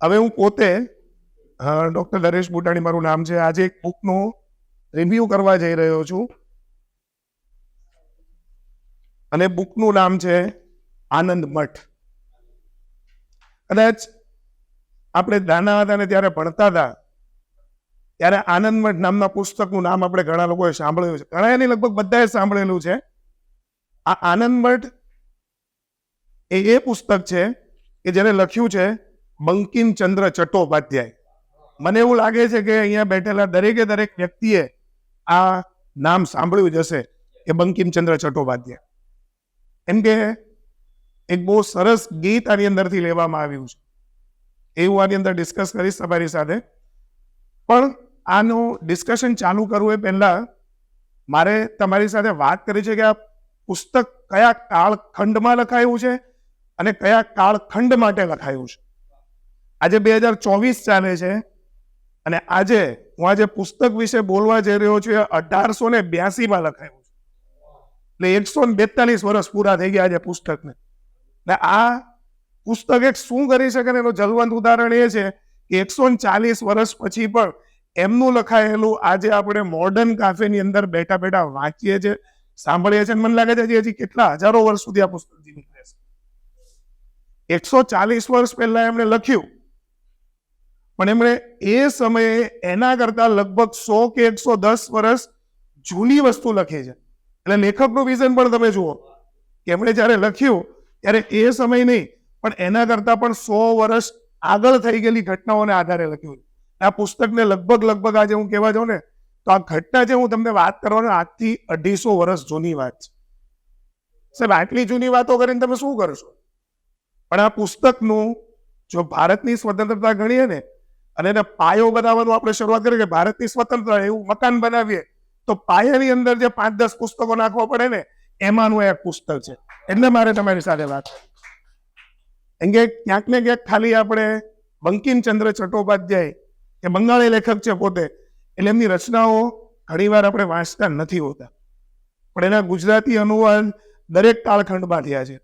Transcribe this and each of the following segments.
હવે હું પોતે ડૉક્ટર નરેશ બુટાણી મારું નામ છે. આજે એક બુકનો રિવ્યુ કરવા જઈ રહ્યો છું અને બુકનું નામ છે આનંદ મઠ. કદાચ આપણે નાના હતા ને ત્યારે ભણતા હતા ત્યારે આનંદ મઠ નામના પુસ્તકનું નામ આપણે ઘણા લોકોએ સાંભળ્યું છે, ઘણા એની લગભગ બધાએ સાંભળેલું છે. આ આનંદ મઠ એ પુસ્તક છે કે જેને લખ્યું છે બંકિમચંદ્ર ચટ્ટોપાધ્યાય. મને એવું લાગે છે કે અહીંયા બેઠેલા દરેકે દરેક વ્યક્તિએ આ નામ સાંભળ્યું જ હશે કે બંકિમચંદ્ર ચટ્ટોપાધ્યાય. એમ કે એક બહુ સરસ ગીત આની અંદરથી લેવામાં આવ્યું છે, એવું આની અંદર ડિસ્કસ કરીશ તમારી સાથે. પણ આનું ડિસ્કશન ચાલુ કરવું એ પહેલા મારે તમારી સાથે વાત કરી છે કે આ પુસ્તક કયા કાળખંડમાં લખાયું છે અને કયા કાળખંડ માટે લખાયું છે. આજે 2024 ચાલે છે અને આજે હું આજે પુસ્તક વિશે બોલવા જઈ રહ્યો છું. 1882માં લખાયું છે, એટલે 142 વર્ષ પૂરા થઈ ગયા છે પુસ્તકને. ને આ પુસ્તક એક શું કરી શકે ને એનું જલવંત ઉદાહરણ એ છે કે 140 વર્ષ પછી પણ એમનું લખાયેલું આજે આપણે મોડર્ન કાફેની અંદર બેઠા બેઠા વાંચીએ છીએ, સાંભળીએ છીએ. મને લાગે છે હજી કેટલા હજારો વર્ષ સુધી આ પુસ્તક જીવિત રહેશે. 140 વર્ષ પહેલા એમણે લખ્યું, પણ એમણે એ સમયે એના કરતા લગભગ 100 કે 110 વર્ષ જૂની વસ્તુ લખી છે. એટલે લેખકનું વિઝન પણ તમે જુઓ કે એમણે જ્યારે લખ્યું ત્યારે એ સમય નહીં પણ એના કરતા પણ 100 વર્ષ આગળ થઈ ગયેલી ઘટનાઓને આધારે લખ્યું. આ પુસ્તકને લગભગ આજે હું કહેવા જાઉં ને તો આ ઘટના જે હું તમને વાત કરવાનો આજથી 250 વર્ષ જૂની વાત છે. સાહેબ, આટલી જૂની વાતો કરીને તમે શું કરશો? પણ આ પુસ્તકનું જો ભારતની સ્વતંત્રતા ગણીએ ને અને એને પાયો બનાવવાનું આપણે શરૂઆત કરીએ કે ભારતની સ્વતંત્રતા એવું મકાન બનાવીએ તો પાયાની અંદર જે 5-10 પુસ્તકો નાખવા પડે ને એમાંનું એક પુસ્તક છે. એટલે મારે તમારી સાથે વાત એમ કે ક્યાંક ને ક્યાંક ખાલી આપણે બંકિમચંદ્ર ચટ્ટોપાધ્યાય કે બંગાળી લેખક છે પોતે, એટલે એમની રચનાઓ ઘણીવાર આપણે વાંચતા નથી હોતા, પણ એના ગુજરાતી અનુવાદ દરેક કાળખંડમાં થયા છે.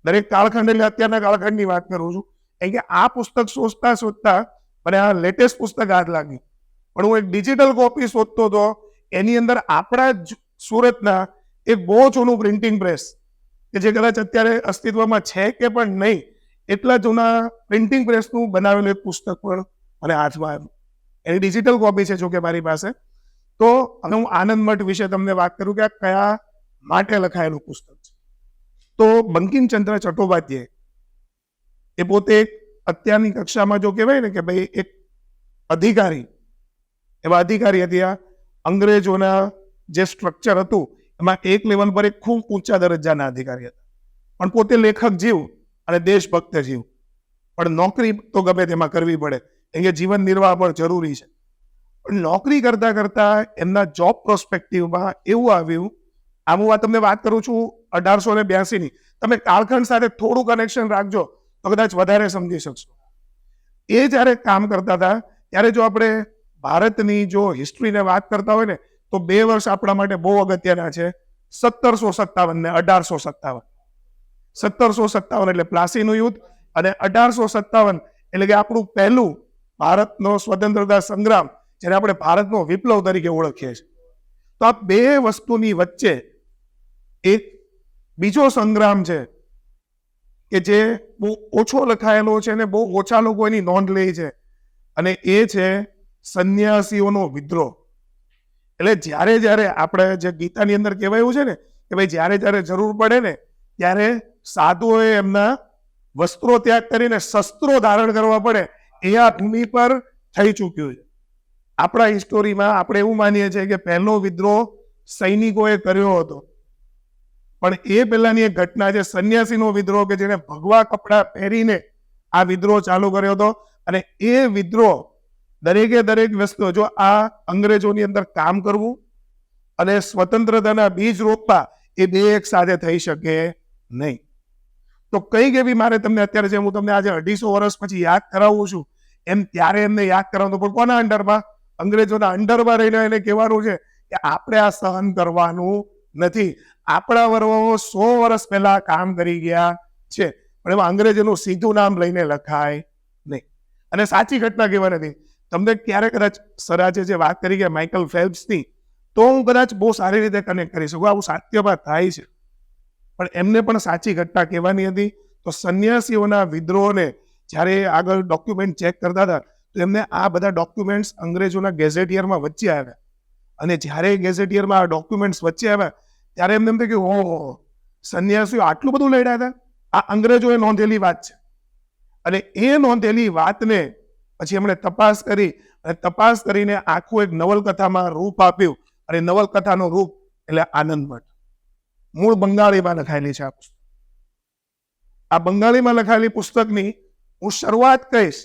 દરેક કાળખંડ એટલે અત્યારના કાળખંડની વાત કરું છું. એમ કે આ પુસ્તક શોધતા મને આ લેટેસ્ટ પુસ્તક હાથ લાગ્યું, પણ હું એક ડિજિટલ કોપી શોધતો હતો. એની અંદર આપણા જ સુરતના એક બહુ જૂનું પ્રિન્ટિંગ પ્રેસ કે જે કદાચ અત્યારે અસ્તિત્વમાં છે કે પણ નહીં, એટલા જૂના પ્રિન્ટિંગ પ્રેસનું બનાવેલું એક પુસ્તક પણ મને હાથમાં આવ્યું. એની ડિજિટલ કોપી છે જો કે મારી પાસે. તો હવે હું આનંદ મઠ વિશે તમને વાત કરું કે આ કયા માટે લખાયેલું પુસ્તક છે. તો બંકિમચંદ્ર ચટ્ટોપાધ્યાય એ પોતે એક અત્યારની કક્ષામાં જો કહેવાય ને કે ભાઈ એક અધિકારી, એવા અધિકારી હતી. આ અંગ્રેજોના જે સ્ટ્રક્ચર હતું એમાં એક લેવલ પર એક ખૂબ ઊંચા દરજ્જાના અધિકારી હતા, પણ પોતે લેખક જીવ અને દેશભક્ત જીવ. પણ નોકરી તો ગમે તેમાં કરવી પડે, કેમ કે જીવન નિર્વાહ પણ જરૂરી છે. પણ નોકરી કરતા કરતા એમના જોબ પ્રોસ્પેક્ટિવમાં એવું આવ્યું, આમ હું તમને વાત કરું છું 1882ની, તમે કાળખંડ સાથે થોડું કનેક્શન રાખજો તો કદાચ વધારે સમજી શકશો. એ જ્યારે કામ કરતા હતા ત્યારે જો આપણે ભારતની જો હિસ્ટ્રીને વાત કરતા હોય ને તો 2 વર્ષ આપણા માટે બહુ અગત્યના છે. 1757 ને 1857. 1757 એટલે પ્લાસીનું યુદ્ધ અને 1857 એટલે કે આપણું પહેલું ભારતનો સ્વતંત્રતા સંગ્રામ, જેને આપણે ભારતનો વિપ્લવ તરીકે ઓળખીએ છીએ. તો આ 2 વસ્તુની વચ્ચે એક બીજો સંગ્રામ છે કે જે બહુ ઓછો લખાયેલો છે અને બહુ ઓછા લોકો એની નોંધ લે છે, અને એ છે સંન્યાસીઓનો વિદ્રોહ. એટલે જ્યારે આપણે જે ગીતાની અંદર કહેવાયું છે ને કે ભાઈ જ્યારે જરૂર પડે ને ત્યારે સાધુઓએ એમના વસ્ત્રો ત્યાગ કરીને શસ્ત્રો ધારણ કરવા પડે, એ આ ભૂમિ પર થઈ ચૂક્યું છે. આપણા હિસ્ટોરીમાં આપણે એવું માનીએ છીએ કે પહેલો વિદ્રોહ સૈનિકોએ કર્યો હતો, પણ એ પહેલાની એક ઘટના છે સંન્યાસીનો વિદ્રોહ કે જેને ભગવા કપડાં પહેરીને આ વિદ્રોહ ચાલુ કર્યો હતો. અને એ વિદ્રોહ દરેકે દરેક વસ્તુ, જો આ અંગ્રેજોની અંદર કામ કરવું અને સ્વતંત્રતાના બીજ રોપવા, એ 2 એક સાથે થઈ શકે નહીં. તો કંઈક એવી મારે તમને અત્યારે જે હું તમને આજે 250 વર્ષ પછી યાદ કરાવું છું એમ ત્યારે એમને યાદ કરાવવું, પણ કોના અંડરમાં? અંગ્રેજોના અંડરમાં રહીને એને કહેવાનું છે કે આપણે આ સહન કરવાનું નથી. આપણા વર્વો 100 વર્ષ પહેલા કામ કરી ગયા છે, પણ એમાં અંગ્રેજોનું સીધું નામ લઈને લખાય નહીં. અને સાચી ઘટના કહેવા નથી. તમને ક્યારે કદાચ સરાજે જે વાત કરી કે માઇકલ ફેલ્પ્સની, તો હું કદાચ બહુ સારી રીતે કનેક્ટ કરી શકું, આવું સાત્યમાં થાય છે. પણ એમને પણ સાચી ઘટના કહેવાની હતી. તો સંન્યાસીઓના વિદ્રોહને જ્યારે આગળ ડોક્યુમેન્ટ ચેક કરતા હતા, તો એમને આ બધા ડોક્યુમેન્ટ્સ અંગ્રેજોના ગેઝેટિયરમાં વચ્ચે આવ્યા. અને જ્યારે ગેઝેટિયરમાં આ ડોક્યુમેન્ટ્સ વચ્ચે આવ્યા, ત્યારે એમને એમ થયું કે ઓહો, સંન્યાસીઓ આટલું બધું લડ્યા હતા. આ અંગ્રેજોએ નોંધેલી વાત છે. અને એ નોંધેલી વાતને પછી એમણે તપાસ કરી, અને તપાસ કરીને આખું એક નવલકથામાં રૂપ આપ્યું. અને નવલકથાનું રૂપ એટલે આનંદમઠ. મૂળ બંગાળીમાં લખાયેલી છે આ પુસ્તક. આ બંગાળીમાં લખાયેલી પુસ્તકની હું શરૂઆત કહીશ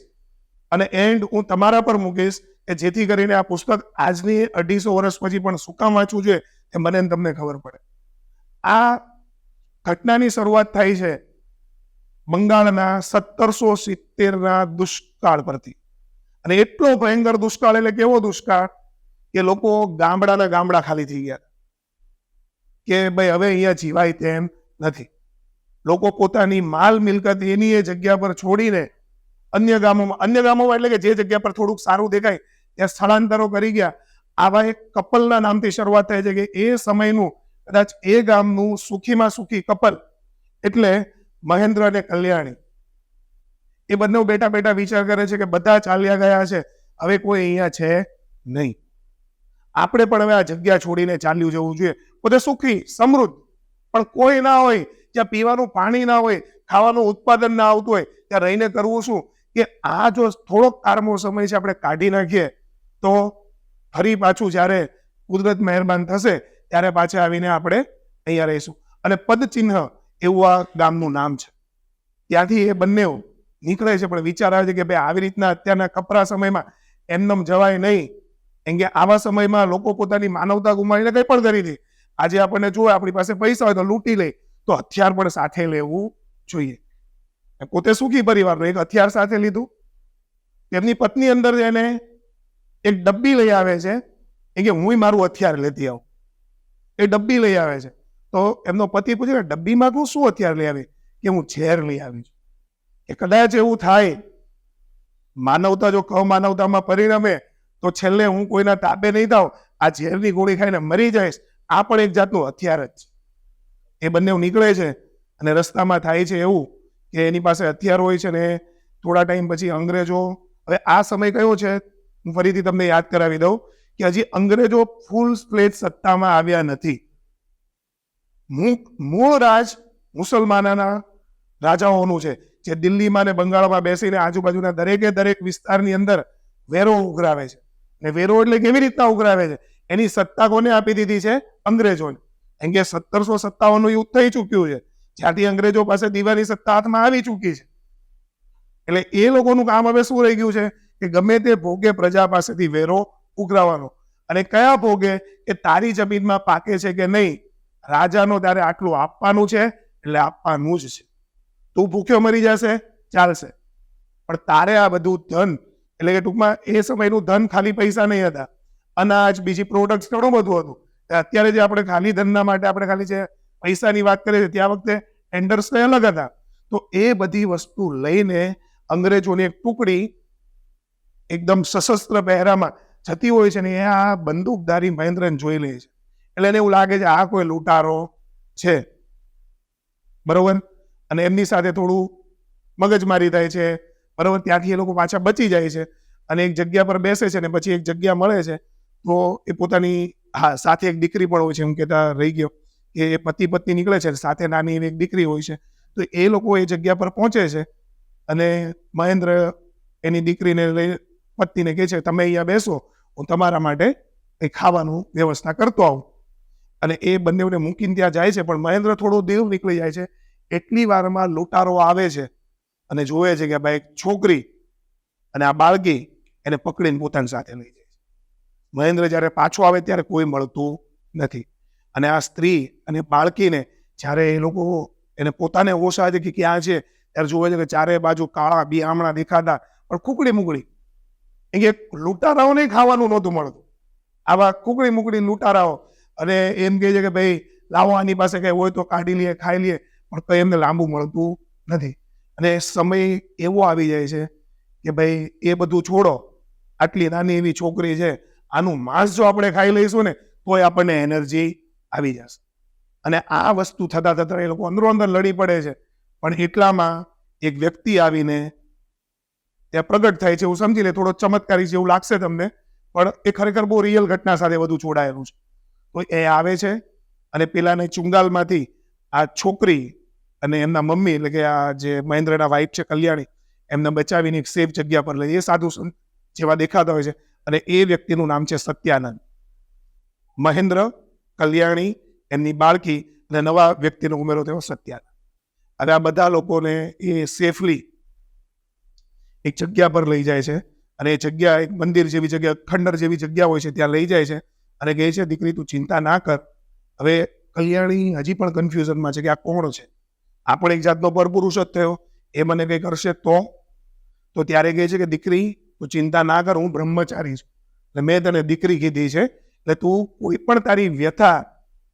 અને એન્ડ હું તમારા પર મૂકીશ, કે જેથી કરીને આ પુસ્તક આજની 250 વર્ષ પછી પણ શું કામ વાંચવું જોઈએ એ મને તમને ખબર પડે. આ ઘટનાની શરૂઆત થાય છે બંગાળના 1770ના દુષ્કાળ પરથી. અને એટલો ભયંકર દુષ્કાળ, એટલે કેવો દુષ્કાળ કે લોકો ગામડાના ગામડા ખાલી થઈ ગયા, કે ભાઈ હવે અહીંયા જીવાય તેમ નથી. લોકો પોતાની માલ મિલકત એની એ જગ્યા પર છોડીને અન્ય ગામોમાં એટલે કે જે જગ્યા પર થોડુંક સારું દેખાય ત્યાં સ્થળાંતરો કરી ગયા. આવા એક કપલના નામથી શરૂઆત થાય છે, કે એ સમયનું કદાચ એ ગામનું સુખીમાં સુખી કપલ એટલે મહેન્દ્ર અને કલ્યાણી. એ બંને બેઠા બેઠા વિચાર કરે છે કે બધા ચાલ્યા ગયા છે, હવે કોઈ અહીંયા છે નહીં, આપણે પણ હવે આ જગ્યા છોડીને ચાલ્યું જવું જોઈએ. પોતે સુખી સમૃદ્ધ, પણ કોઈ ના હોય, જ્યાં પીવાનું પાણી ના હોય, ખાવાનું ઉત્પાદન ના આવતું હોય, ત્યાં રહીને કરવું શું? કે આ જો થોડોક આરમો સમય છે આપણે કાઢી નાખીએ, તો ફરી પાછું જ્યારે કુદરત મહેરબાન થશે ત્યારે પાછા આવીને આપણે અહીંયા રહીશું. અને પદચિહ્ન એવું આ ગામનું નામ છે. ત્યાંથી એ બંને નીકળે છે, પણ વિચાર આવે છે કે ભાઈ આવી રીતના અત્યારના કપરા સમયમાં એમનેમ જવાય નહીં. કેમ કે આવા સમયમાં લોકો પોતાની માનવતા ગુમાવીને કંઈ પણ કરી દે. આજે આપણને જોવે આપણી પાસે પૈસા હોય તો લૂંટી લે, તો હથિયાર પણ સાથે લેવું જોઈએ. પોતે સુખી પરિવારનો એક હથિયાર સાથે લીધું. તેમની પત્ની અંદર એને એક ડબ્બી લઈ આવે છે, કે હું મારું હથિયાર લેતી આવું. એ ડબ્બી લઈ આવે છે, તો એમનો પતિ પૂછે કે ડબ્બીમાં તું શું હથિયાર લઈ આવી? કે હું ઝેર લઈ આવી છું. કે કદાચ એવું થાય, માનવતા જો કમાનવતામાં પરિણમે, તો છેલ્લે હું કોઈના તાબે નહીં થાવ, આ ઝેરની ગોળી ખાઈને મરી જઈશ. આ પણ એક જાતનું હથિયાર જ છે. એ બંને નીકળે છે, અને રસ્તામાં થાય છે એવું કે એની પાસે હથિયાર હોય છે, ને થોડા ટાઈમ પછી અંગ્રેજો, હવે આ સમય કયો છે હું ફરીથી તમને યાદ કરાવી દઉં, કે હજી અંગ્રેજો ફૂલ ફ્લેજ સત્તામાં આવ્યા નથી. મૂળ રાજ મુસલમાનના રાજાઓનું છે, જે દિલ્હીમાં ને બંગાળમાં બેસીને આજુબાજુના દરેક વિસ્તારની અંદર વેરો ઉઘરાવે છે. ને વેરો એટલે કેવી રીતના ઉઘરાવે છે, એની સત્તા કોને આપી દીધી છે? અંગ્રેજોને. કેમ કે 1757નું યુદ્ધ થઈ ચૂક્યું છે, જ્યાંથી અંગ્રેજો પાસે દીવાની સત્તા હાથમાં આવી ચૂકી છે. એટલે એ લોકોનું કામ હવે શું રહી ગયું છે, કે ગમે તે ભોગે પ્રજા પાસેથી વેરો ઉઘરાવવાનો. અને કયા ભોગે? કે તારી જમીનમાં પાકે છે કે નહીં, રાજાનો તારે આટલું આપવાનું છે એટલે આપવાનું જ છે. તું ભૂખ્યો મરી જશે ચાલશે, પણ તારે આ બધું ધન, એટલે કે ટૂંકમાં એ સમયનું ધન ખાલી પૈસા નહીં હતા, અનાજ, બીજી પ્રોડક્ટ્સ ઘણું બધું હતું. અત્યારે જે આપણે ખાલી ધનના માટે આપણે ખાલી જે પૈસાની વાત કરીએ છીએ, ત્યાં વખતે ટેન્ડર્સ કંઈ અલગ હતા. તો એ બધી વસ્તુ લઈને અંગ્રેજોની એક ટુકડી એકદમ સશસ્ત્ર પહેરામાં જતી હોય છે, ને એ આ બંદૂકધારી મહેન્દ્રને જોઈ લે છે. એટલે એને એવું લાગે છે આ કોઈ લૂંટારો છે, બરોબર. અને એમની સાથે થોડું મગજમારી થાય છે, બરોબર. ત્યાંથી એ લોકો પાછા બચી જાય છે, અને એક જગ્યા પર બેસે છે, ને પછી એક જગ્યા મળે છે, તો એ પોતાની સાથે એક દીકરી પણ હોય છે, હું કહેતા રહી ગયો કે એ પતિ પત્ની નીકળે છે, સાથે નાની એવી એક દીકરી હોય છે. તો એ લોકો એ જગ્યા પર પહોંચે છે, અને મહેન્દ્ર એની દીકરીને લઈ પત્નીને કહે છે તમે અહીંયા બેસો, હું તમારા માટે કંઈ ખાવાનું વ્યવસ્થા કરતો આવું. અને એ બંનેને મૂકીને ત્યાં જાય છે, પણ મહેન્દ્ર થોડો દેવ નીકળી જાય છે. એટલી વારમાં લૂંટારો આવે છે અને જોવે છે કે ભાઈ એક છોકરી અને આ બાળકી એને પકડીને પોતાની સાથે લઈ જાય છે. મહેન્દ્ર જ્યારે પાછો આવે ત્યારે કોઈ મળતું નથી, અને આ સ્ત્રી અને બાળકીને જ્યારે એ લોકો એને પોતાને હોશ આવે છે કે ક્યાં છે, ત્યારે જોવે છે કે ચારે બાજુ કાળા બિયામણા દેખાતા, પણ કુકડી મુકડી. એ કે લૂંટારાઓને ખાવાનું નહોતું મળતું, આવા કુકડી મુકડી લૂંટારાઓ. અને એમ કહે છે કે ભાઈ લાવો આની પાસે કંઈ હોય તો કાઢી લઈએ, ખાઈ લઈએ, પણ કંઈ એમને લાંબુ મળતું નથી. અને સમય એવો આવી જાય છે કે ભાઈ એ બધું છોડો, આટલી નાની એવી છોકરી છે, આનું માંસ જો આપણે ખાઈ લઈશું ને તોય આપણને એનર્જી આવી જશે. અને આ વસ્તુ થતા થતા એ લોકો અંદરો અંદર લડી પડે છે. પણ એટલામાં એક વ્યક્તિ આવીને ત્યાં પ્રગટ થાય છે. એવું સમજી લે, થોડો ચમત્કારી છે એવું લાગશે તમને, પણ એ ખરેખર બહુ રિયલ ઘટના સાથે બધું જોડાયેલું છે. તો એ આવે છે અને પેલાને ચુંગાલમાંથી આ છોકરી અને એમના મમ્મી, એટલે કે આ જે મહેન્દ્રના વાઇફ છે કલ્યાણી, એમને બચાવીને એક સેફ જગ્યા પર લઈ, એ સાધુ સંત જેવા દેખાતા હોય છે. અને એ વ્યક્તિનું નામ છે સત્યાનંદ. મહેન્દ્ર, કલ્યાણી, એમની બાળકી અને નવા વ્યક્તિનો ઉમેરો થયો સત્યાનંદ. અને આ બધા લોકોને એ સેફલી એક જગ્યા પર લઈ જાય છે. અને એ જગ્યા એક મંદિર જેવી જગ્યા, ખંડર જેવી જગ્યા હોય છે, ત્યાં લઈ જાય છે અને કહે છે, દીકરી તું ચિંતા ના કર. હવે કલ્યાણી હજી પણ કન્ફ્યુઝનમાં છે કે આ કોણ છે, આ પણ એક જાતનો પરપુરુષ જ થયો, એ મને કંઈ કરશે તો ત્યારે કહે છે કે દીકરી તું ચિંતા ના કર, હું બ્રહ્મચારી છું, એટલે મેં તને દીકરી કીધી છે, એટલે તું કોઈ પણ તારી વ્યથા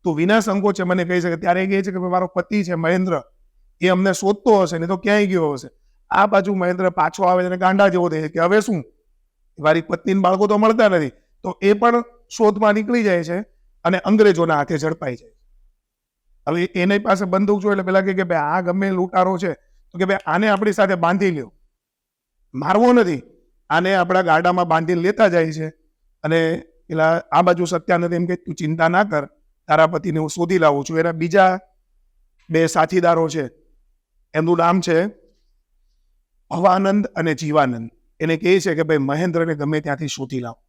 તું વિના સંકોચે મને કહી શકે. ત્યારે કહે છે કે મારો પતિ છે મહેન્દ્ર, એ અમને શોધતો હશે ને તો ક્યાંય ગયો હશે. આ બાજુ મહેન્દ્ર પાછો આવે છે અને ગાંડા જેવો થાય છે કે હવે શું, મારી પત્નીને બાળકો તો મળતા નથી. તો એ પણ શોધમાં નીકળી જાય છે અને અંગ્રેજોના હાથે ઝડપાઈ જાય. હવે એની પાસે બંદૂક જો, એટલે પેલા કે ભાઈ આ ગમે લૂંટારો છે, તો કે ભાઈ આને આપણી સાથે બાંધી લ્યો, મારવો નથી, આને આપણા ગાડામાં બાંધીને લેતા જાય છે. અને પેલા આ બાજુ સત્યાનંદ એમ કે તું ચિંતા ના કર, તારા પતિને હું શોધી લાવું છું. એના બીજા બે સાથીદારો છે, એમનું નામ છે ભવાનંદ અને જીવાનંદ. એને કહે છે કે ભાઈ મહેન્દ્રને ગમે ત્યાંથી શોધી લાવો.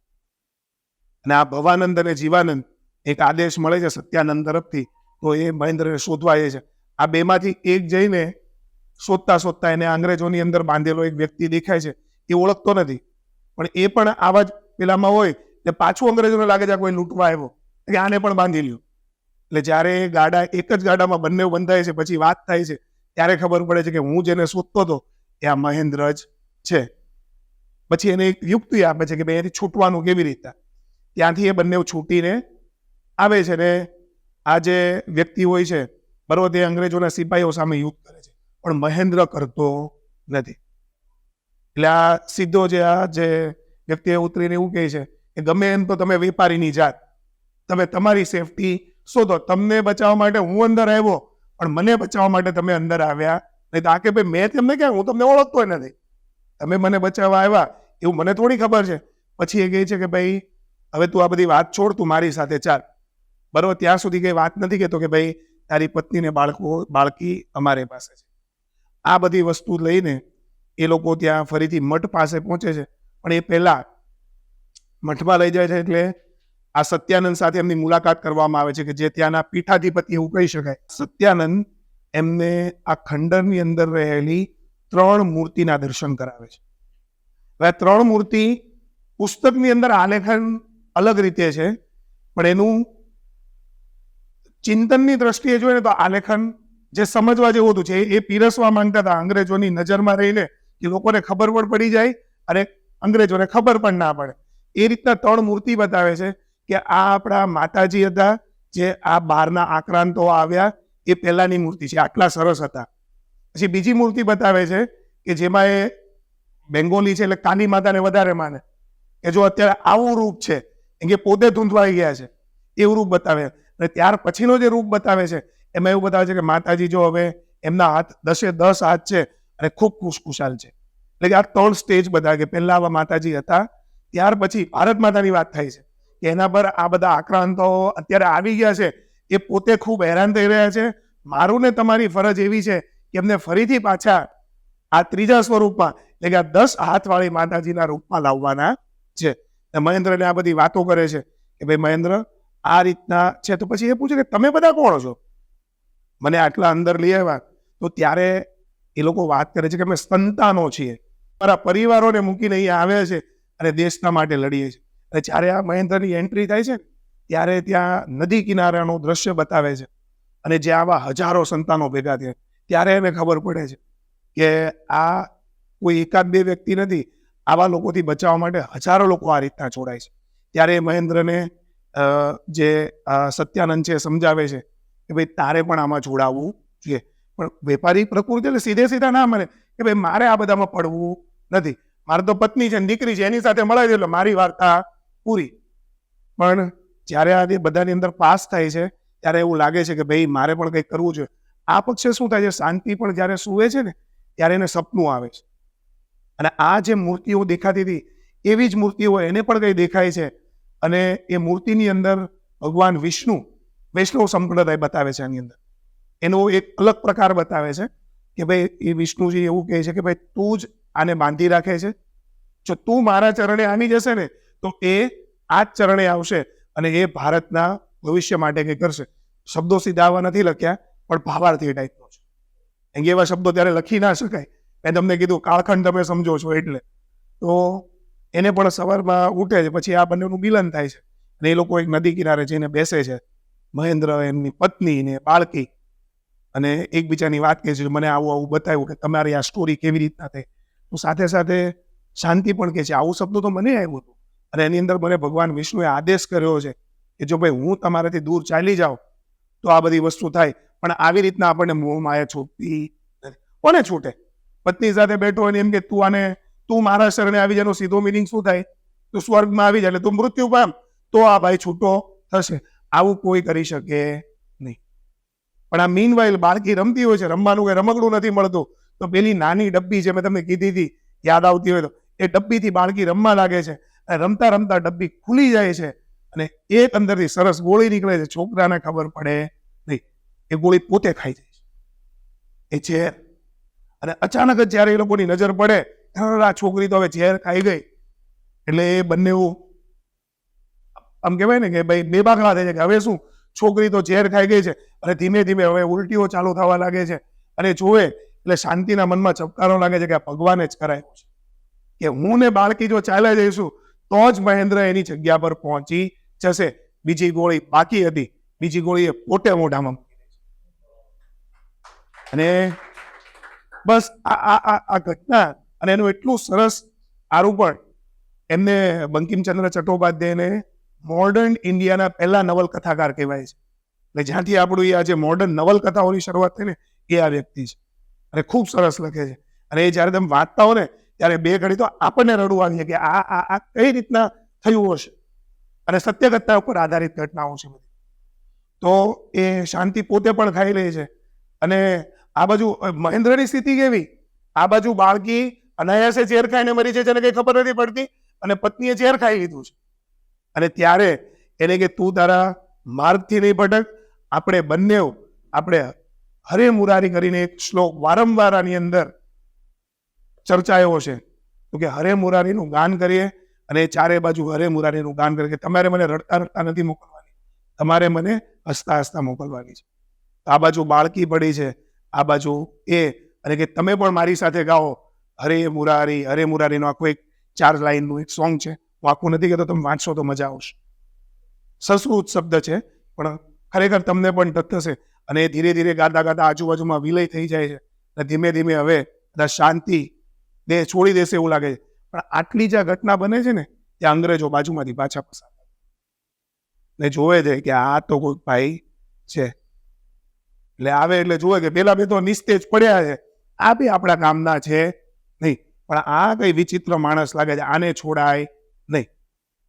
અને આ ભવાનંદ અને જીવાનંદ એક આદેશ મળે છે સત્યાનંદ તરફથી, તો એ મહેન્દ્રને શોધવા જાય છે. આ બેમાંથી એક જઈને શોધતા શોધતા એને અંગ્રેજોની અંદર બાંધેલો એક વ્યક્તિ દેખાય છે. એ ઓળખતો નથી, પણ એ પણ આવા જ પેલામાં હોય એટલે પાછું અંગ્રેજોને લાગે છે કોઈ લૂંટવા આવ્યો, કે આને પણ બાંધી લ્યો. એટલે જ્યારે ગાડા એક જ ગાડામાં બંને બંધાય છે, પછી વાત થાય છે, ત્યારે ખબર પડે છે કે હું જેને શોધતો હતો એ આ મહેન્દ્ર જ છે. પછી એને એક યુક્તિ આપે છે કે ભાઈ એથી છૂટવાનું કેવી રીતે. ત્યાંથી એ બંને છૂટીને આવે છે ને આ જે વ્યક્તિ હોય છે બરોબર, તે અંગ્રેજોના સિપાહીઓ સામે યુદ્ધ કરે છે, પણ મહેન્દ્ર કરતો નથી. એટલે આ સીધો જે વ્યક્તિ ઉતરીને એવું કહે છે કે ગમે એમ તો તમે વેપારીની જાત, તમે તમારી સેફટી શોધો, તમને બચાવવા માટે હું અંદર આવ્યો, પણ મને બચાવવા માટે તમે અંદર આવ્યા નહીં. તો આ કે ભાઈ મેં તમને ક્યાં, હું તમને ઓળખતો નથી, તમે મને બચાવવા આવ્યા એવું મને થોડી ખબર છે. પછી એ કહે છે કે ભાઈ હવે તું આ બધી વાત છોડ, તું મારી સાથે ચાલ. બરોબર, ત્યાં સુધી કઈ વાત નથી કહેતો કે ભાઈ તારી પત્નીને બાળકી અમારી પાસે છે. આ બધી વસ્તુ લઈને એ લોકો ત્યાં ફરીથી મઠ પાસે પહોંચે છે. પણ એ પહેલા મઠમાં લઈ જાય છે એટલે આ સત્યાનંદ સાથે એમની મુલાકાત કરવામાં આવે છે, કે જે ત્યાંના પીઠાધિપતિ એવું કહી શકાય. સત્યાનંદ એમને આ ખંડરની અંદર રહેલી 3 મૂર્તિના દર્શન કરાવે છે. હવે આ 3 મૂર્તિ પુસ્તકની અંદર આલેખન અલગ રીતે છે, પણ એનું ચિંતનની દ્રષ્ટિએ જોઈએ ને તો આલેખન જે સમજવા જેવું હતું છે, એ પીરસવા માંગતા હતા અંગ્રેજોની નજરમાં રહીને, કે લોકોને ખબર પણ પડી જાય અને અંગ્રેજોને ખબર પણ ના પડે. એ રીતના 3 મૂર્તિ બતાવે છે કે આ આપણા માતાજી હતા, જે આ બહારના આક્રાંતો આવ્યા એ પહેલાની મૂર્તિ છે, આટલા સરસ હતા. પછી બીજી મૂર્તિ બતાવે છે કે જેમાં એ બેંગોલી છે એટલે કાલી માતાને વધારે માને, કે જો અત્યારે આવું રૂપ છે, એમ કે પોતે ધૂંધવાઈ ગયા છે, એવું રૂપ બતાવે. અને ત્યાર પછીનો જે રૂપ બતાવે છે એમાં એવું બતાવે છે કે માતાજી જો હવે એમના હાથ 10 હાથ છે અને ખૂબ ખુશખુશાલ છે. એટલે કે આ 3 સ્ટેજ બતાવે કે પહેલા આવા માતાજી હતા, ત્યાર પછી ભારત માતાની વાત થાય છે કે એના પર આ બધા આક્રાંતો અત્યારે આવી ગયા છે, એ પોતે ખૂબ હેરાન થઈ રહ્યા છે. મારું ને તમારી ફરજ એવી છે કે એમને ફરીથી પાછા આ ત્રીજા સ્વરૂપમાં, એટલે કે આ 10 હાથવાળી માતાજીના રૂપમાં લાવવાના છે. મહેન્દ્રને આ બધી વાતો કરે છે કે ભાઈ મહેન્દ્ર આ રીતના છે. તો પછી એ પૂછે કે તમે બધા કોણ છો, મને આટલા અંદર લઈ આવ્યા. તો ત્યારે એ લોકો વાત કરે છે કે અમે સંતાનો છીએ, મારા પરિવારોને મૂકીને અહીંયા આવ્યા છે અને દેશના માટે લડીએ છીએ. અને જ્યારે આ મહેન્દ્રની એન્ટ્રી થાય છે ત્યારે ત્યાં નદી કિનારાનું દ્રશ્ય બતાવે છે, અને જ્યાં આવા હજારો સંતાનો ભેગા થયા, ત્યારે એને ખબર પડે છે કે આ કોઈ 1-2 વ્યક્તિ નથી, આવા લોકોથી બચાવવા માટે હજારો લોકો આ રીતના જોડાય છે. ત્યારે મહેન્દ્રને જે સત્યાનંદ છે સમજાવે છે કે ભાઈ તારે પણ આમાં જોડાવવું જોઈએ. પણ વેપારી પ્રકૃતિ એટલે સીધે સીધા ના મને કે ભાઈ મારે આ બધામાં પડવું નથી, મારે તો પત્ની છે ને દીકરી છે, એની સાથે મળાવી દે એટલે મારી વાર્તા પૂરી. પણ જ્યારે આ બધાની અંદર પાસ થાય છે ત્યારે એવું લાગે છે કે ભાઈ મારે પણ કંઈક કરવું જોઈએ. આ પક્ષે શું થાય છે, શાંતિ પણ જ્યારે સૂવે છે ને ત્યારે એને સપનું આવે છે, અને આ જે મૂર્તિઓ દેખાતી હતી એવી જ મૂર્તિઓ એને પણ કંઈ દેખાય છે, અને એ મૂર્તિની અંદર ભગવાન વિષ્ણુ, વૈષ્ણવ સંપ્રદાય બતાવે છે. આની અંદર એનો એક અલગ પ્રકાર બતાવે છે કે ભાઈ એ વિષ્ણુજી એવું કહે છે કે ભાઈ તું જ આને બાંધી રાખે છે, જો તું મારા ચરણે આવી જશે ને તો એ આ જ ચરણે આવશે અને એ ભારતના ભવિષ્ય માટે કંઈ કરશે. શબ્દો સીધા આવા નથી લખ્યા, પણ ભાવાર્થી ટાઈપનો છે. એમ એવા શબ્દો ત્યારે લખી ના શકાય. મેં તમને કીધું કાળખંડ તમે સમજો છો એટલે. તો એને પણ સવારમાં ઉઠે છે, પછી આ બંનેનું મિલન થાય છે અને એ લોકો એક નદી કિનારે જઈને બેસે છે, મહેન્દ્ર, એમની પત્ની ને બાળકી, અને એકબીજાની વાત કહે છે. મને આવું આવું બતાવ્યું કે તમારી આ સ્ટોરી કેવી રીતના થઈ. તો સાથે સાથે શાંતિ પણ કહે છે આવું શબ્દ તો મને આવ્યું હતું, અને એની અંદર મને ભગવાન વિષ્ણુએ આદેશ કર્યો છે કે જો ભાઈ હું તમારાથી દૂર ચાલી જાઉં તો આ બધી વસ્તુ થાય, પણ આવી રીતના આપણને મોહ માયા છૂટતી નથી. કોને છૂટે? પત્ની સાથે બેઠો હોય ને એમ કે તું મારા શરણે આવી જાય, સીધો મિનિંગ શું થાય? તું સ્વર્ગમાં આવી જાય એટલે તું મૃત્યુ પામ, તો આ ભાઈ છૂટો થશે. આવું કોઈ કરી શકે નહીં. પણ આ મીનવાઇલ બાળકી રમતી હોય છે, રમવાનું કે રમકડું નથી મળતું, તો પેલી નાની ડબ્બી છે, મેં તમને કીધી હતી, યાદ આવતી હોય તો, એ ડબ્બીથી બાળકી રમવા લાગે છે, અને રમતા રમતા ડબ્બી ખુલી જાય છે અને એક અંદરથી સરસ ગોળી નીકળે છે. છોકરાને ખબર પડે નહીં, એ ગોળી પોતે ખાઈ જાય છે, એ ઝેર. અને અચાનક જ જ્યારે એ લોકોની નજર પડે, આ છોકરી તો હવે ઝેર ખાઈ ગઈ, એટલે એ બંને આમ કહેવાય ને કે ભાઈ બેબાકડા થઈ જાય કે હવે શું, છોકરી તો ઝેર ખાઈ ગઈ છે. અને ધીમે ધીમે હવે ઉલટીઓ ચાલુ થવા લાગે છે, અને જોવે એટલે શાંતિના મનમાં ચપકારો લાગે છે કે આ ભગવાને જ કરાયું છે, કે હું ને બાળકી જો ચાલ્યા જઈશું તો જ મહેન્દ્ર એની જગ્યા પર પહોંચી જશે. બીજી ગોળી બાકી હતી, બીજી ગોળી એ પોતે મોઢામાં મૂકી દે છે. અને બસ આ ઘટના અને એનું એટલું સરસ આરોપણ, એમને બંકિમચંદ્ર ચટ્ટોપાધ્યાયને મોડર્ન ઇન્ડિયાના પહેલા નવલકથાકાર કહેવાય છે. એટલે જ્યાંથી આપણું આ જે મોડર્ન નવલકથાઓની શરૂઆત થઈ ને એ આ વ્યક્તિ છે, અને ખૂબ સરસ લખે છે. અને એ જ્યારે તમે વાંચતા હો ને ત્યારે બે ઘડી તો આપણને રડવું આવી કે આ કઈ રીતના થયું હશે, અને સત્ય ઘટના ઉપર આધારિત ઘટનાઓ છે બધી. તો એ શાંતિ પોતે પણ ખાઈ લે છે, અને આ બાજુ મહેન્દ્રની સ્થિતિ કેવી, આ બાજુ બાળકી અનાયાસે ઝેર ખાઈને મરી છે, જેને કઈ ખબર નથી પડતી, અને પત્નીએ ઝેર ખાઈ લીધું છે. અને ત્યારે એને કે તું તારા માર્ગથી નહીં ભટક, આપણે હરે મુરારી કરીને એક શ્લોક વારંવાર આની અંદર ચર્ચાયો છે, તો કે હરે મુરારીનું ગાન કરીએ, અને ચારે બાજુ હરે મુરારીનું ગાન કરીએ કે તમારે મને રડતા રડતા નથી મોકલવાની, તમારે મને હસતા હસતા મોકલવાની છે. આ બાજુ બાળકી પડી છે, આ બાજુ અને કે તમે પણ મારી સાથે ગાઓ હરે મુરારીનો આખો એક 4 લાઈનનું એક સોંગ છે. હું આખું નથી કહેતો, તમે વાંચશો તો મજા આવશે. સંસ્કૃત શબ્દ છે, પણ ખરેખર તમને પણ ટચ થશે. અને ધીરે ધીરે ગાતા ગાતા આજુબાજુમાં વિલય થઈ જાય છે, અને ધીમે ધીમે હવે બધા શાંતિ દેહ છોડી દેશે એવું લાગે છે. પણ આટલી જ ઘટના બને છે ને ત્યાં અંગ્રેજો બાજુમાંથી પાછા પસાર ને જોવે છે કે આ તો કોઈ ભાઈ છે, એટલે આવે એટલે જોવે કે પેલા બે તો નિસ્તેજ પડ્યા છે, આ બી આપણા કામના છે નહીં, પણ આ કઈ વિચિત્ર માણસ લાગે છે, આને છોડાય નહીં,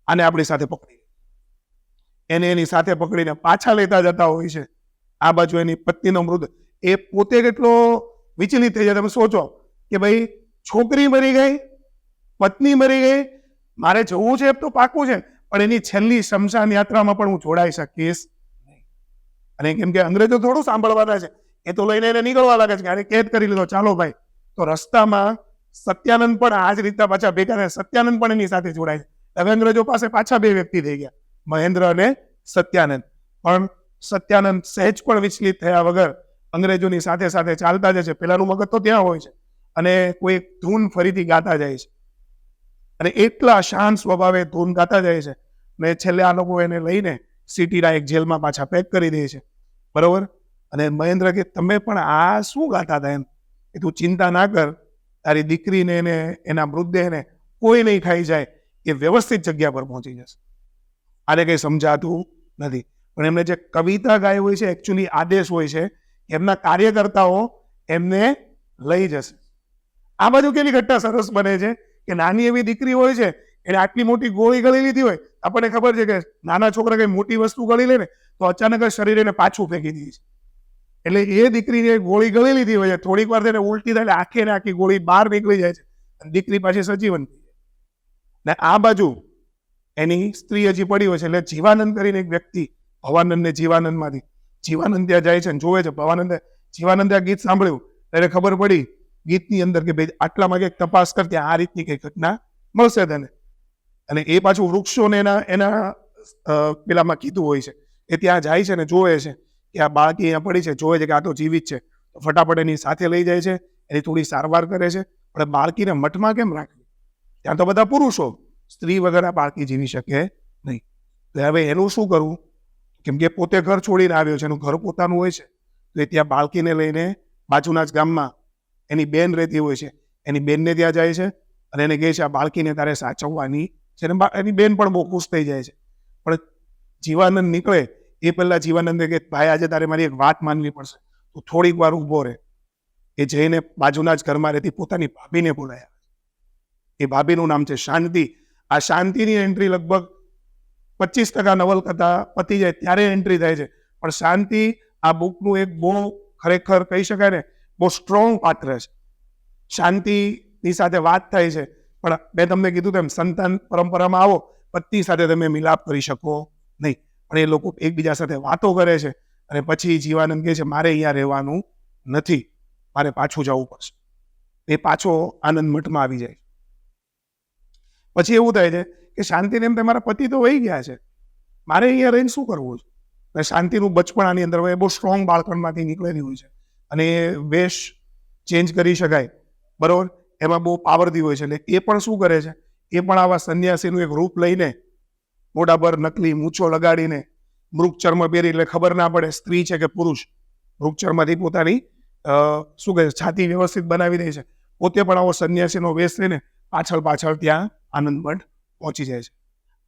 આને આપણી સાથે પકડી, એને એની સાથે પકડીને પાછા લેતા જતા હોય છે. આ બાજુ એની પત્નીનો મૃત, એ પોતે કેટલો વિચલિત થઈ જાય. તમે સોચો કે ભાઈ છોકરી મરી ગઈ, પત્ની મરી ગઈ, મારે જવું છે તો પાકું છે, પણ એની છેલ્લી શમશાન યાત્રામાં પણ હું જોડાઈ શકીશ નહીં. અને કેમ કે અંગ્રેજો થોડું સાંભળવાના છે, એ તો લઈને એને નીકળવા લાગે છે કે આને કેદ કરી લીધો, ચાલો ભાઈ. તો રસ્તામાં સત્યાનંદ પણ આ જ રીતના પાછા ભેગા થાય, સત્યાનંદ પણ એની સાથે જોડાય છે. હવે અંગ્રેજો પાસે પાછા 2 વ્યક્તિ થઈ ગયા, મહેન્દ્ર અને સત્યાનંદ. પણ સત્યાનંદ સહેજ પણ વિચલિત થયા વગર અંગ્રેજોની સાથે સાથે ચાલતા જાય છે. પેલાનું મગજ તો ત્યાં હોય છે, અને કોઈ એક ધૂન ફરીથી ગાતા જાય છે, અને એટલા શાંત સ્વભાવે ધૂન ગાતા જાય છે. ને છેલ્લે આ લોકો એને લઈને સિટીના એક જેલમાં પાછા પેક કરી દે છે, બરોબર. અને મહેન્દ્ર કે તમે પણ આ શું ગાતા હતા, એમ કે તું ચિંતા ના કર, તારી દીકરીને એને એના મૃતદેહને કોઈ નહીં ખાઈ જાય, એ વ્યવસ્થિત જગ્યા પર પહોંચી જશે. આને કંઈ સમજાતું નથી, પણ એમને જે કવિતા ગાઈ હોય છે એકચ્યુઅલી આદેશ હોય છે, એમના કાર્યકર્તાઓ એમને લઈ જશે. આ બાજુ કેવી ઘટના સરસ બને છે કે નાની એવી દીકરી હોય છે એને આટલી મોટી ગોળી ગળી લીધી હોય, આપણને ખબર છે કે નાના છોકરા કઈ મોટી વસ્તુ ગળી લે ને તો અચાનક જ શરીર એને પાછું ફેંકી દે છે. એટલે એ દીકરીને ગોળી ગળી લીધી હોય છે, થોડીક વાર તેને ઉલટી થાય એટલે આખે ને આખી ગોળી બહાર નીકળી જાય છે અને દીકરી પાછી સજીવન થઈ જાય. ને આ બાજુ એની સ્ત્રી હજી પડી હોય છે. એટલે જીવાનંદ કરીને એક વ્યક્તિ ભવાનંદ ને જીવાનંદમાંથી જીવાનંદ ત્યાં જાય છે અને જોવે છે. જીવાનંદે આ ગીત સાંભળ્યું ત્યારે ખબર પડી ગીતની અંદર કે ભાઈ આટલામાં કંઈક તપાસ કરતી આ રીતની કંઈક ઘટના મળશે તને. અને એ પાછું વૃક્ષોને એના પેલામાં કીધું હોય છે. એ ત્યાં જાય છે ને જોવે છે કે આ બાળકી અહીંયા પડી છે, જોવે છે કે આ તો જીવિત છે, તો ફટાફટ એની સાથે લઈ જાય છે, એની થોડી સારવાર કરે છે. પણ બાળકીને મઠમાં કેમ રાખવી? ત્યાં તો બધા પુરુષો, સ્ત્રી વગર આ બાળકી જીવી શકે નહીં. તો હવે એનું શું કરવું? કેમ કે પોતે ઘર છોડીને આવ્યો છે, એનું ઘર પોતાનું હોય છે, તો એ ત્યાં બાળકીને લઈને બાજુના જ ગામમાં એની બેન રહેતી હોય છે, એની બેનને ત્યાં જાય છે અને એને કહે છે આ બાળકીને તારે સાચવવાની છે. એની બેન પણ બહુ ખુશ થઈ જાય છે. પણ જીવાનંદ નીકળે એ પહેલા જીવાનંદે કે ભાઈ આજે તારે મારી એક વાત માનવી પડશે, તું થોડીક વાર ઊભો રહે. એ જઈને બાજુના જ ઘરમાં રહેતી પોતાની ભાભીને બોલાયા. એ ભાભીનું નામ છે શાંતિ. આ શાંતિની એન્ટ્રી લગભગ 25% નવલકથા પતી જાય ત્યારે એન્ટ્રી થાય છે. પણ શાંતિ આ બુકનું એક બહુ ખરેખર કહી શકાય ને બહુ સ્ટ્રોંગ પાત્ર છે. શાંતિની સાથે વાત થાય છે, પણ મેં તમને કીધું તેમ સંતાન પરંપરામાં આવો પતિ સાથે તમે મિલાપ કરી શકો નહીં. પણ એ લોકો એકબીજા સાથે વાતો કરે છે અને પછી જીવાનંદ કહે છે મારે અહીંયા રહેવાનું નથી, મારે પાછું જવું પડશે. એ પાછો આનંદ મઠમાં આવી જાય. પછી એવું થાય છે કે શાંતિને એમ તમારા પતિ તો વહી ગયા છે, મારે અહીંયા રહીને શું કરવું છે? અને શાંતિનું બચપણ આની અંદર બહુ સ્ટ્રોંગ બાળપણમાંથી નીકળેલી હોય છે અને એ વેશ ચેન્જ કરી શકાય, બરોબર, એમાં બહુ પાવરથી હોય છે. એટલે એ પણ શું કરે છે, એ પણ આવા સંન્યાસીનું એક રૂપ લઈને મોઢા પર નકલી મૂછો લગાડીને મૃગચર્મ પહેરી એટલે ખબર ના પડે સ્ત્રી છે કે પુરુષ, મૃગચર્મથી પોતાની શું કહે છાતી વ્યવસ્થિત બનાવી દે છે. પોતે પણ આવો સંન્યાસીનો વેશ લઈને પાછળ ત્યાં આનંદ મઠ પહોંચી જાય છે.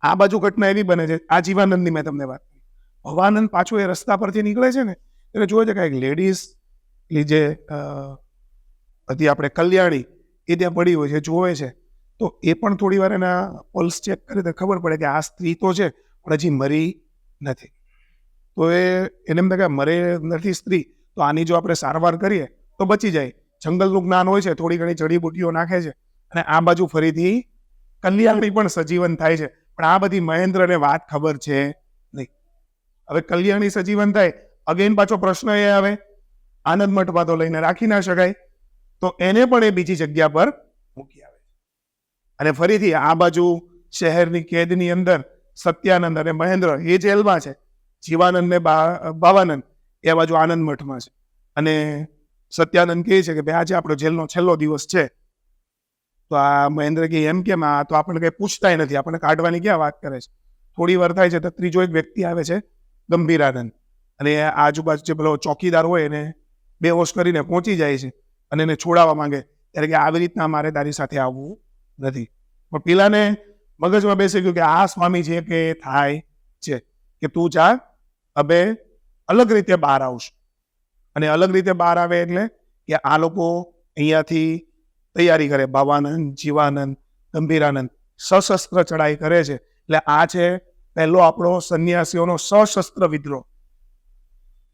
આ બાજુ ઘટના એવી બને છે, આ જીવાનંદની મેં તમને વાત કરી. ભવાનંદ પાછું એ રસ્તા પરથી નીકળે છે ને એટલે જોવે છે કે એક લેડીઝ જે હતી આપણે કલ્યાણી એ ત્યાં પડી હોય છે, જોવે છે. તો એ પણ થોડી વાર એના પલ્સ ચેક કરે તો ખબર પડે કે આ સ્ત્રી તો છે પણ હજી મરી નથી. તો એને એમ થાય કે મરે નથી સ્ત્રી, તો આની જો આપણે સારવાર કરીએ તો બચી જાય. જંગલનું જ્ઞાન હોય છે, થોડી ઘણી જડીબુટીઓ નાખે છે અને આ બાજુ ફરીથી કલ્યાણી પણ સજીવન થાય છે. પણ આ બધી મહેન્દ્રને વાત ખબર છે નહીં. હવે કલ્યાણી સજીવન થાય, અગેન પાછો પ્રશ્ન એ આવે આનંદ મઠમાં તો લઈને રાખી ના શકાય, તો એને પણ એ બીજી જગ્યા પર મૂકી આવે. અને ફરીથી આ બાજુ શહેરની કેદની અંદર સત્યાનંદ અને મહેન્દ્ર એ જેલમાં છે, જીવાનંદ ને ભાવાનંદ એ બાજુ આનંદ મઠમાં છે. અને સત્યાનંદ કહે છે કે ભાઈ આજે આપણો જેલનો છેલ્લો દિવસ છે. તો આ મહેન્દ્ર કે એમ કેમ? આ તો આપણને કંઈ પૂછતાય નથી, આપણને કાઢવાની ક્યાં વાત કરે છે. થોડી વાર થાય છે તો ત્રીજો એક વ્યક્તિ આવે છે ગંભીરાનંદ, અને આજુબાજુ જે પેલો ચોકીદાર હોય એને બેહોશ કરીને પહોંચી જાય છે અને એને છોડાવવા માંગે ત્યારે કે આવી રીતના મારે તારી સાથે આવવું નથી. પણ પેલાને મગજમાં બેસી ગયું કે આ સ્વામી છે કે થાય છે કે તું જા હવે અલગ રીતે બહાર આવશું. અને અલગ રીતે બહાર આવે એટલે કે આ લોકો અહીંયાથી તૈયારી કરે, ભાવાનંદ, જીવાનંદ, ગંભીરાનંદ સશસ્ત્ર ચડાઈ કરે છે. એટલે આ છે પહેલો આપણો સંન્યાસીઓનો સશસ્ત્ર વિદ્રોહ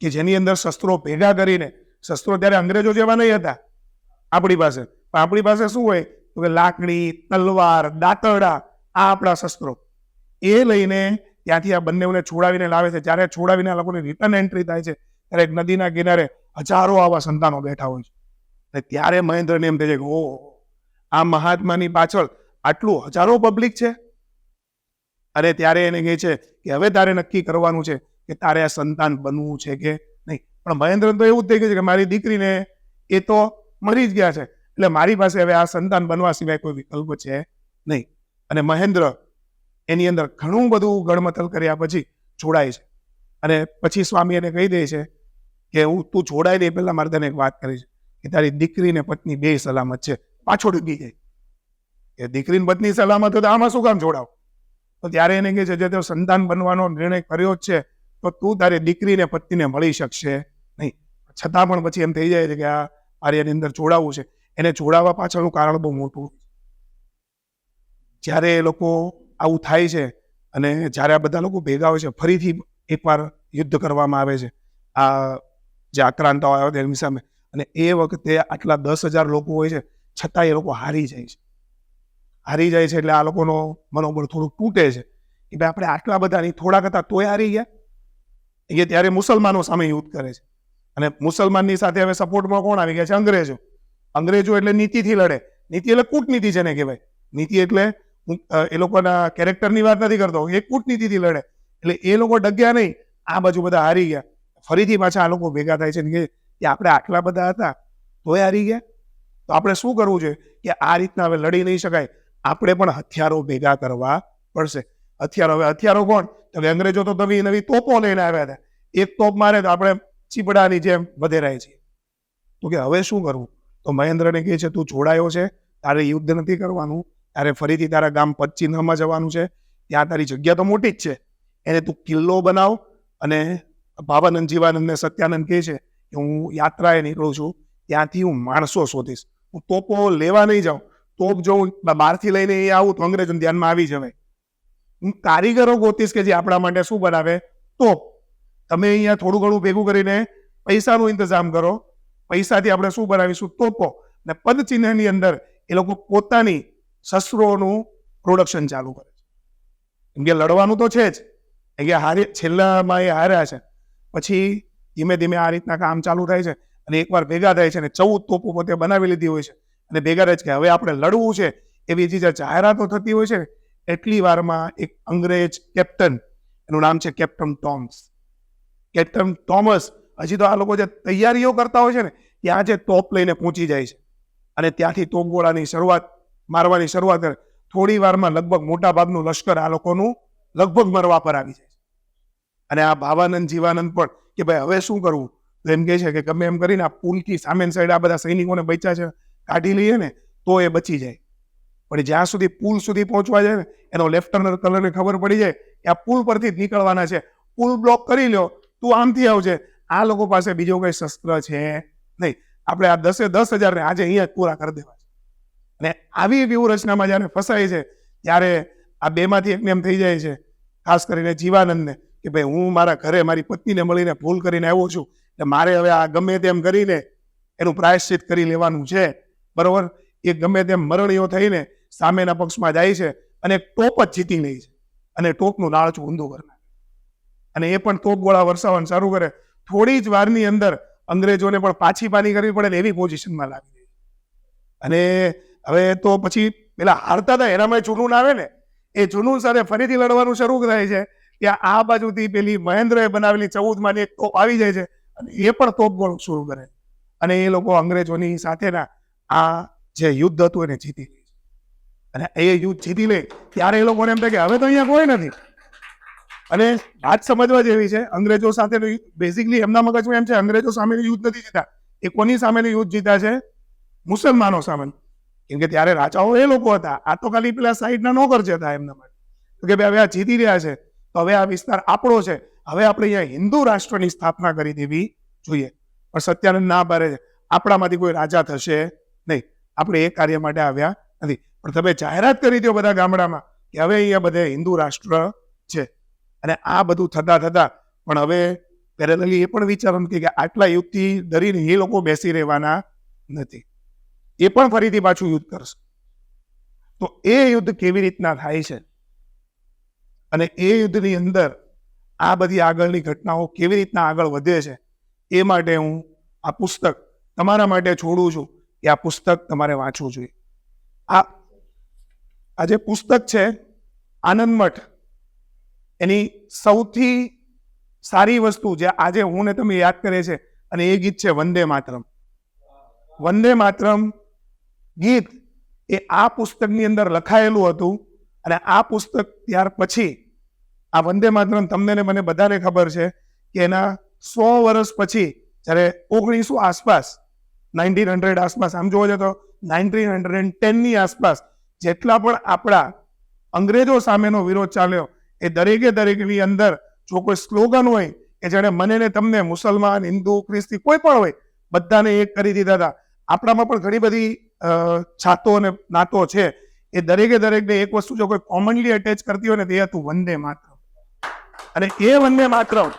કે જેની અંદર શસ્ત્રો ભેગા કરીને, શસ્ત્રો ત્યારે અંગ્રેજો જેવા નહીં હતા આપણી પાસે, પણ આપણી પાસે શું હોય તો કે લાકડી, તલવાર, દાંતરડા, આ આપણા શસ્ત્રો એ લઈને ત્યાંથી આ બંનેઓને છોડાવીને લાવે છે. જ્યારે છોડાવીને આ લોકોની રિટર્ન એન્ટ્રી થાય છે ત્યારે એક નદીના કિનારે હજારો આવા સંતાનો બેઠા હોય છે. અને ત્યારે મહેન્દ્રને એમ થાય છે કે ઓ આ મહાત્માની પાછળ આટલું હજારો પબ્લિક છે. અને ત્યારે એને કહે છે કે હવે તારે નક્કી કરવાનું છે કે તારે આ સંતાન બનવું છે કે નહીં. પણ મહેન્દ્ર તો એવું જ થઈ ગયું છે કે મારી દીકરીને એ તો મરી જ ગયા છે, એટલે મારી પાસે હવે આ સંતાન બનવા સિવાય કોઈ વિકલ્પ છે નહીં. અને મહેન્દ્ર એની અંદર ઘણું બધું ગણમતલ કર્યા પછી જોડાય છે. અને પછી સ્વામી એને કહી દે છે કે તું જોડાય નહીં પહેલા મારે તને એક વાત કરી છે કે તારી દીકરી ને પત્ની બે સલામત છે. પાછો ડૂબી જાય કે દીકરી પત્ની સલામત હોય તો આમાં શું કામ જોડાવ? તો ત્યારે એને કહે છે જે તે સંતાન બનવાનો નિર્ણય કર્યો જ છે તો તું તારી દીકરીને પત્નીને મળી શકશે નહીં. છતાં પણ પછી એમ થઈ જાય છે કે આ આર્યની અંદર જોડાવવું છે. એને જોડાવા પાછળનું કારણ બહુ મોટું. જ્યારે એ લોકો આવું થાય છે અને જ્યારે આ બધા લોકો ભેગા હોય છે, ફરીથી એકવાર યુદ્ધ કરવામાં આવે છે આ જે આક્રાંતાઓ આવે તેની સામે, અને એ વખતે આટલા 10,000 લોકો હોય છે છતાં એ લોકો હારી જાય છે. એટલે આ લોકોનો મનોબળ થોડું તૂટે છે કે ભાઈ આપણે આટલા બધા નહીં, થોડા કરતા તોય હારી ગયા. એ ત્યારે મુસલમાનો સામે યુદ્ધ કરે છે, અને મુસલમાનની સાથે હવે સપોર્ટમાં કોણ આવી ગયા છે? અંગ્રેજો એટલે નીતિથી લડે. નીતિ એટલે કૂટનીતિ છે ને કહેવાય. નીતિ એટલે એ લોકોના કેરેક્ટરની વાત નથી કરતો, એ કૂટનીતિથી લડે. એટલે એ લોકો ડગ્યા નહીં, આ બાજુ બધા હારી ગયા. ફરીથી પાછા આ લોકો ભેગા થાય છે કે આપણે આટલા બધા હતા તોય હારી ગયા, તો આપણે શું કરવું છે કે આ રીતના હવે લડી નહીં શકાય, આપણે પણ હથિયારો ભેગા કરવા પડશે. હથિયારો કોણ? તો અંગ્રેજો તો નવી નવી તોપો લઈને આવ્યા હતા. એક તોપ મારે તો આપણે ચીપડાની જેમ વધેરાય છીએ. તો કે હવે શું કરવું? તો મહેન્દ્રને કહે છે તું જોડાયો છે, તારે યુદ્ધ નથી કરવાનું, તારે ફરીથી તારા ગામ પચ્ચીનમાં જવાનું છે. ત્યાં તારી જગ્યા તો મોટી જ છે, એને તું કિલ્લો બનાવ. અને ભાવાનંદ, જીવાનંદ ને સત્યાનંદ કહે છે કે હું યાત્રાએ નીકળું છું, ત્યાંથી હું માણસો શોધીશ, હું તોપો લેવા નહીં જાઉં. તોપ જો હું બહારથી લઈને અહીં આવું તો અંગ્રેજોને ધ્યાનમાં આવી જવાય. હું કારીગરો ગોતીશ કે જે આપણા માટે શું બનાવે? તોપ. તમે અહીંયા થોડું ઘણું ભેગું કરીને પૈસાનો ઇંતજામ કરો, પૈસાથી આપણે શું બનાવીશું? તોપો. ને પદચિહ્નની અંદર એ લોકો પોતાની શસ્ત્રોનું પ્રોડક્શન ચાલુ કરે છે. કેમ કે લડવાનું તો છે જ, કે છેલ્લામાં એ હાર્યા છે. પછી ધીમે ધીમે આ રીતના કામ ચાલુ થાય છે, અને એકવાર ભેગા થાય છે અને 14 તોપો પોતે બનાવી લીધી હોય છે, અને ભેગા રહે છે કે હવે આપણે લડવું છે. એવી જે જાહેરાતો થતી હોય છે ને, એટલી વારમાં એક અંગ્રેજ કેપ્ટન, એનું નામ છે કેપ્ટન ટોમસ. હજી તો આ લોકો જે તૈયારીઓ કરતા હોય છે ને, ત્યાં જે તોપ લઈને પહોંચી જાય છે, અને ત્યાંથી તોપગોળાની મારવાની શરૂઆત કરે. થોડી વારમાં લગભગ મોટા ભાગનું લશ્કર આ લોકોનું લગભગ મરવા પર આવી જાય છે. અને આ ભાવાનંદ, જીવાનંદ પણ કે ભાઈ હવે શું કરવું? તો એમ કહે છે કે ગમે એમ કરીને આ પુલથી સામેની સાઈડ આ બધા સૈનિકોને બચ્યા છે કાઢી લઈએ ને તો એ બચી જાય. પણ જ્યાં સુધી પુલ સુધી પહોંચવા જાય ને, એનો લેફ્ટનન્ટ કર્નલને ખબર પડી જાય કે આ પુલ પરથી જ નીકળવાના છે, પુલ બ્લોક કરી લ્યો, તું આમથી આવજે. આ લોકો પાસે બીજો કઈ શસ્ત્ર છે નહીં, આપણે આ 10,000 ને આજે અહીંયા પૂરા કરી દેવા છે. અને આવી વ્યૂહરચનામાં જયારે ફસાય છે ત્યારે આ બેમાંથી એકને એમ થઈ જાય છે, ખાસ કરીને જીવાનંદને, કે ભાઈ હું મારા ઘરે મારી પત્નીને મળીને ભૂલ કરીને આવ્યો છું, એટલે મારે હવે આ ગમે તેમ કરીને એનું પ્રાયશ્ચિત કરી લેવાનું છે. બરોબર? એ ગમે તેમ મરણીઓ થઈને સામેના પક્ષમાં જાય છે અને એક ટોપ જ જીતી લે છે, અને ટોપનું લાળચું ઊંધું કરી નાખે, અને એ પણ તોપ ગોળા વરસાવવાનું શરૂ કરે. થોડી જ વારની અંદર અંગ્રેજોને પણ પાછી પાની કરવી પડે ને એવી પોઝિશનમાં લાવી દે. અને હવે તો પછી પેલા હારતા હતા એનામાં જુનૂન આવે ને, એ જુનૂન સાથે ફરીથી લડવાનું શરૂ થાય છે. ત્યાં આ બાજુથી પેલી મહેન્દ્રએ બનાવેલી 14માંની એક તોપ આવી જાય છે, અને એ પણ તોપ ગોળ શરૂ કરે, અને એ લોકો અંગ્રેજોની સાથેના આ જે યુદ્ધ હતું એને જીતી લે છે. અને એ યુદ્ધ જીતી લે ત્યારે એ લોકોને એમ થાય કે હવે તો અહીંયા કોઈ નથી. અને વાત સમજવા જેવી છે, અંગ્રેજો સાથેનું બેઝિકલી એમના મગજમાં એમ છે અંગ્રેજો સામેનું યુદ્ધ નથી જીતા, એ કોની સામેનું યુદ્ધ જીતા છે? મુસલમાનો સામે. કેમ કે ત્યારે રાજાઓ એ લોકો હતા, આ તો ખાલી પેલા સાઈડના નોકર જ હતા એમના માટે. તો કે ભાઈ હવે આ જીતી રહ્યા છે, તો હવે આ વિસ્તાર આપણો છે, હવે આપણે અહીંયા હિન્દુ રાષ્ટ્રની સ્થાપના કરી દેવી જોઈએ. પણ સત્યાનંદ ના પાડે છે, આપણામાંથી કોઈ રાજા થશે નહીં, આપણે એ કાર્ય માટે આવ્યા નથી. પણ તમે જાહેરાત કરી દો બધા ગામડામાં કે હવે અહીંયા બધે હિન્દુ રાષ્ટ્ર છે. અને આ બધું થતા પણ હવે પેરેલલી એ પણ વિચારવાનું કે આટલા યુદ્ધથી ડરીને એ લોકો બેસી રહેવાના નથી, એ પણ ફરીથી પાછું યુદ્ધ કરશે. તો એ યુદ્ધ કેવી રીતના થાય છે, અને એ યુદ્ધની અંદર આ બધી આગળની ઘટનાઓ કેવી રીતના આગળ વધે છે, એ માટે હું આ પુસ્તક તમારા માટે છોડું છું કે આ પુસ્તક તમારે વાંચવું જોઈએ. આ જે પુસ્તક છે આનંદ મઠ, એની સૌથી સારી વસ્તુ જે આજે હું ને તમે યાદ કરે છે, અને એ ગીત છે વંદે માતરમ. વંદે માતરમ ગીત એ આ પુસ્તકની અંદર લખાયેલું હતું. અને આ પુસ્તક ત્યાર પછી આ વંદે માતરમ તમને ને મને બધાને ખબર છે કે એના 100 વર્ષ પછી જ્યારે 1900 આસપાસ 1900 આસપાસ, આમ જોવા જતો 1910ની આસપાસ જેટલા પણ આપણા અંગ્રેજો સામેનો વિરોધ ચાલ્યો, એ દરેકની અંદર જો કોઈ સ્લોગન હોય કે જેને મને ને તમને, મુસલમાન, હિન્દુ, ખ્રિસ્તી કોઈ પણ હોય, બધાને એક કરી દીધા હતા. આપણામાં પણ ઘણી બધી છાતો અને નાતો છે એ દરેકને એક વસ્તુ જો કોઈ કોમનલી અટેચ કરતી હોય ને તે હતું વંદે માતરમ. અને એ વંદે માતરમ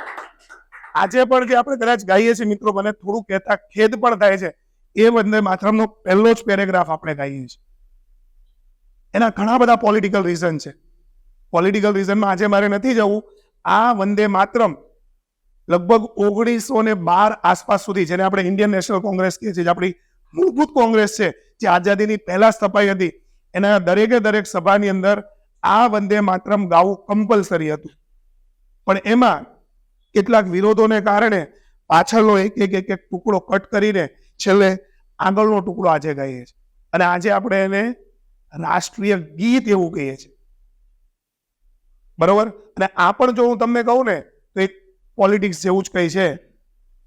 આજે પણ જે આપણે કદાચ ગાઈએ છીએ મિત્રો, મને થોડું કહેતા ખેદ પણ થાય છે, એ વંદે માતરમનો પહેલો જ પેરેગ્રાફ આપણે ગાઈએ છીએ. એના ઘણા બધા પોલિટિકલ રીઝન છે. પોલિટિકલ રીઝનમાં આજે મારે નથી જવું. આ વંદે માતરમ લગભગ 1912 આસપાસ સુધી, જેને આપણે ઇન્ડિયન નેશનલ કોંગ્રેસ કહીએ છીએ, જે આપણી મૂળભૂત કોંગ્રેસ છે, જે આઝાદીની પહેલા સ્થપાઈ હતી, એના દરેક સભાની અંદર આ વંદે માતરમ ગાવું કમ્પલસરી હતું. પણ એમાં કેટલાક વિરોધોને કારણે પાછળનો એક ટુકડો કટ કરીને છેલ્લે આગળનો ટુકડો આજે ગાઈએ છીએ. અને આજે આપણે એને રાષ્ટ્રીય ગીત એવું કહીએ છીએ. બરોબર. અને આ પણ જો હું તમને કહું ને તો એક પોલિટિક્સ જેવું જ કહી છે.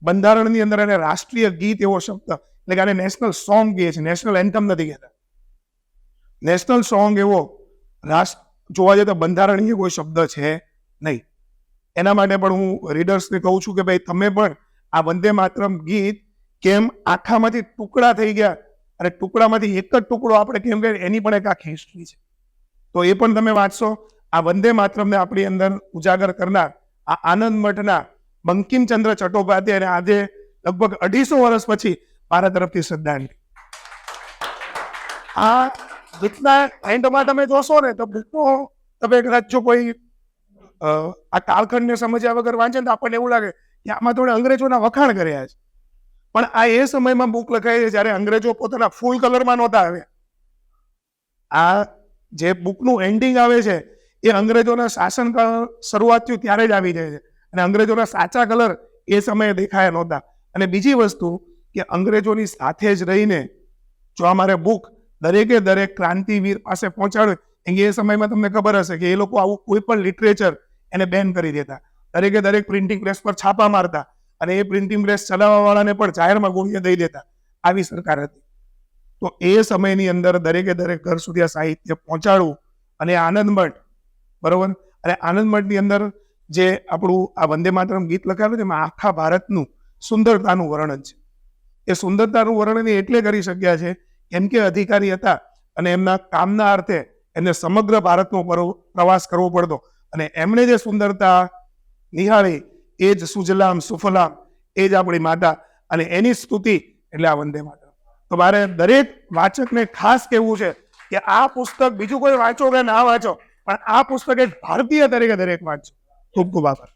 બંધારણની અંદર એને રાષ્ટ્રીય ગીત એવો શબ્દ, એટલે કે આને નેશનલ સોંગ કહીએ છીએ, નેશનલ એન્થમ નથી કહેતા. નેશનલ સોંગ એવો જોવા જઈએ તો બંધારણીય કોઈ શબ્દ છે નહીં. એના માટે પણ હું રીડર્સને કહું છું કે ભાઈ તમે પણ આ વંદે માતરમ ગીત કેમ આખામાંથી ટુકડા થઈ ગયા અને ટુકડામાંથી એક જ ટુકડો આપણે કેમ કે એની પણ એક આખી હિસ્ટ્રી છે. તો એ પણ તમે વાંચશો. આ વંદે માતરમને આપણી અંદર ઉજાગર કરનાર આ આનંદ મઠના બંકિમચંદ્ર ચટ્ટોપાધ્યાયને આજે લગભગ 250 વર્ષ પછી મારા તરફથી શ્રદ્ધાંજલિ. આ ગીતના એન્ડમાં તમે જોશો ને તો બુકનો તમે કદાચ જો કોઈ આ કાળખંડને સમજ્યા વગર વાંચે ને તો આપણને એવું લાગે કે આમાં થોડા અંગ્રેજોના વખાણ કર્યા છે. પણ આ એ સમયમાં બુક લખાઈ છે જ્યારે અંગ્રેજો પોતાના ફૂલ કલરમાં નહોતા આવ્યા. આ જે બુકનું એન્ડિંગ આવે છે એ અંગ્રેજોના શાસન શરૂઆત થયું ત્યારે જ આવી જાય છે. અને અંગ્રેજોના સાચા કલર એ સમયે દેખાયા નહોતા. અને બીજી વસ્તુ કે અંગ્રેજોની સાથે જ રહીને જો અમારે બુક દરેક ક્રાંતિવીર પાસે પહોંચાડે, એ સમયમાં તમને ખબર હશે કે એ લોકો આવું કોઈ પણ લિટરેચર એને બેન કરી દેતા. દરેક પ્રિન્ટિંગ પ્રેસ પર છાપા મારતા અને એ પ્રિન્ટિંગ પ્રેસ ચલાવવા વાળાને પણ જાહેરમાં ગોળીએ દઈ દેતા. આવી સરકાર હતી. તો એ સમયની અંદર દરેક ઘર સુધી આ સાહિત્ય પહોંચાડવું અને આનંદ મઠ, બરોબર, અને આનંદ મઠની અંદર જે આપણું આ વંદે માતરમ ગીત લખાયેલું છે એમાં આખા ભારતનું સુંદરતાનું વર્ણન છે. એ સુંદરતાનું વર્ણન એટલે કરી શક્યા છે કેમ કે અધિકારી હતા અને એમના કામના અર્થે એમને સમગ્ર ભારતનો પ્રવાસ કરવો પડતો અને એમણે જે સુંદરતા નિહાળી એ જ સુજલામ સુફલામ, એ જ આપણી માતા, અને એની સ્તુતિ એટલે આ વંદે માતરમ. તો મારે દરેક વાચકને ખાસ કહેવું છે કે આ પુસ્તક બીજું કોઈ વાંચો કે ના વાંચો, પણ આ પુસ્તક એક ભારતીય તરીકે દરેક વાંચો. ખૂબ ખૂબ આભાર.